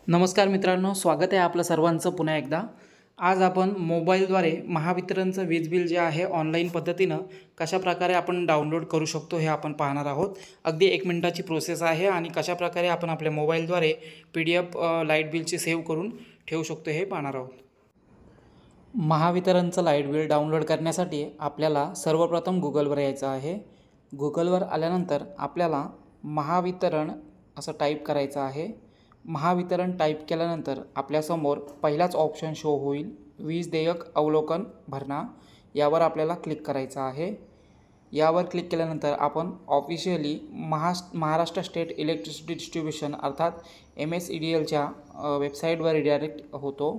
नमस्कार मित्रांनो, स्वागत आहे आपलं सर्वांचं पुन्हा एकदा। आज आपण मोबाईलद्वारे महावितरणचं वीज बिल जे आहे ऑनलाईन पद्धतीनं कशाप्रकारे आपण डाउनलोड करू शकतो हे आपण पाहणार आहोत। अगदी 1 मिनिटाची प्रोसेस आहे आणि कशाप्रकारे आपण आपल्या मोबाईलद्वारे PDF लाईट बिलची सेव्ह करून ठेवू शकतो हे पाहणार आहोत। महावितरणचं लाईट बिल डाउनलोड करण्यासाठी आपल्याला सर्वप्रथम गुगलवर यायचं आहे। गुगलवर आल्यानंतर आपल्याला महावितरण असं टाईप करायचं आहे। महावितरण टाईप केल्यानंतर आपल्यासमोर पहिलाच ऑप्शन शो होईल, वीज देयक अवलोकन भरणा। यावर आपल्याला क्लिक करायचं आहे। यावर क्लिक केल्यानंतर आपण officially Maharashtra state electricity distribution अर्थात MSEDLच्या वेबसाईटवर रिडायरेक्ट होतो।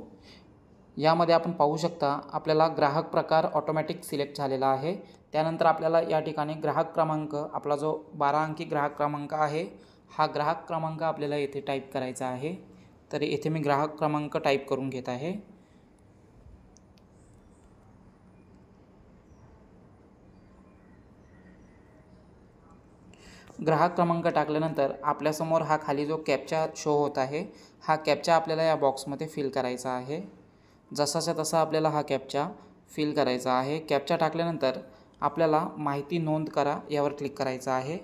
यामध्ये आपण पाहू शकता आपल्याला ग्राहक प्रकार ऑटोमॅटिक सिलेक्ट झालेला आहे। त्यानंतर आपल्याला या ठिकाणी ग्राहक क्रमांक, आपला जो 12 अंकी ग्राहक क्रमांक आहे, हा ग्राहक क्रमांक आपल्याला येथे टाईप करायचा आहे। तर येथे मी ग्राहक क्रमांक टाईप करून घेत आहे। ग्राहक क्रमांक टाकल्यानंतर आपल्यासमोर हा खाली जो कॅप्चा शो होत आहे, हा कॅप्चा आपल्याला या बॉक्समध्ये फिल करायचा आहे। जसाचा तसा आपल्याला हा कॅप्चा फिल करायचा आहे। कॅप्चा टाकल्यानंतर आपल्याला माहिती नोंद करा यावर क्लिक करायचं आहे।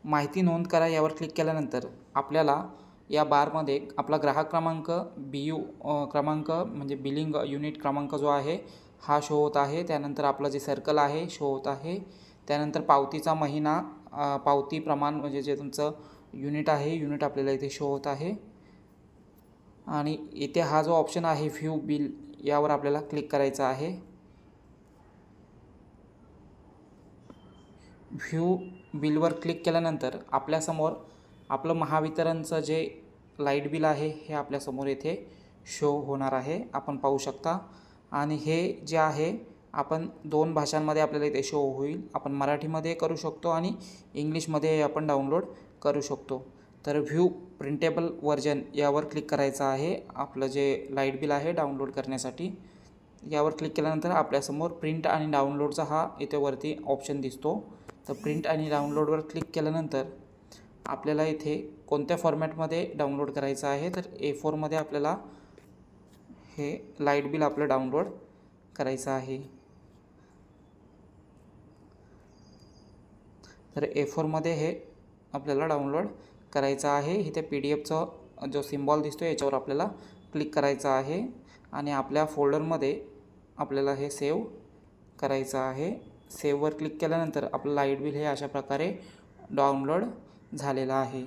माहिती नोंद करा यावर क्लिक केल्यानंतर आपल्याला या बारमध्ये आपला ग्राहक क्रमांक BU क्रमांक म्हणजे बिलिंग युनिट क्रमांक जो आहे हा शो होत आहे। त्यानंतर आपलं जे सर्कल आहे शो होत आहे। त्यानंतर पावतीचा महिना, पावती प्रमाण म्हणजे जे तुमचं युनिट आहे, युनिट आपल्याला इथे शो होत आहे। आणि इथे हा जो ऑप्शन आहे व्ह्यू बिल, यावर आपल्याला क्लिक करायचं आहे। व्ह्यू बिलवर क्लिक केल्यानंतर आपल्यासमोर आपलं महावितरणचं जे लाईट बिल आहे हे आपल्यासमोर येथे शो होणार आहे, आपण पाहू शकता। आणि हे जे आहे आपण 2 भाषांमध्ये आपल्याला इथे शो होईल। आपण मराठीमध्ये करू शकतो आणि इंग्लिशमध्ये आपण डाउनलोड करू शकतो। तर व्ह्यू प्रिंटेबल व्हर्जन यावर क्लिक करायचं आहे आपलं जे लाईट बिल आहे डाउनलोड करण्यासाठी। यावर क्लिक केल्यानंतर आपल्यासमोर प्रिंट आणि डाउनलोडचा हा इथे वरती ऑप्शन दिसतो। तर प्रिंट आणि डाउनलोडवर क्लिक केल्यानंतर आपल्याला इथे कोणत्या फॉर्मॅटमध्ये डाउनलोड करायचं आहे, तर A4 मध्ये आपल्याला हे लाईट बिल आपलं डाउनलोड करायचं आहे। तर A4 मध्ये हे आपल्याला डाउनलोड करायचं आहे। इथे PDFचा जो सिम्बॉल दिसतो याच्यावर आपल्याला क्लिक करायचं आहे आणि आपल्या फोल्डरमध्ये आपल्याला हे सेव्ह करायचं आहे। सेव्हवर क्लिक केल्यानंतर आपलं लाईट बिल हे अशा प्रकारे डाउनलोड झालेलं आहे।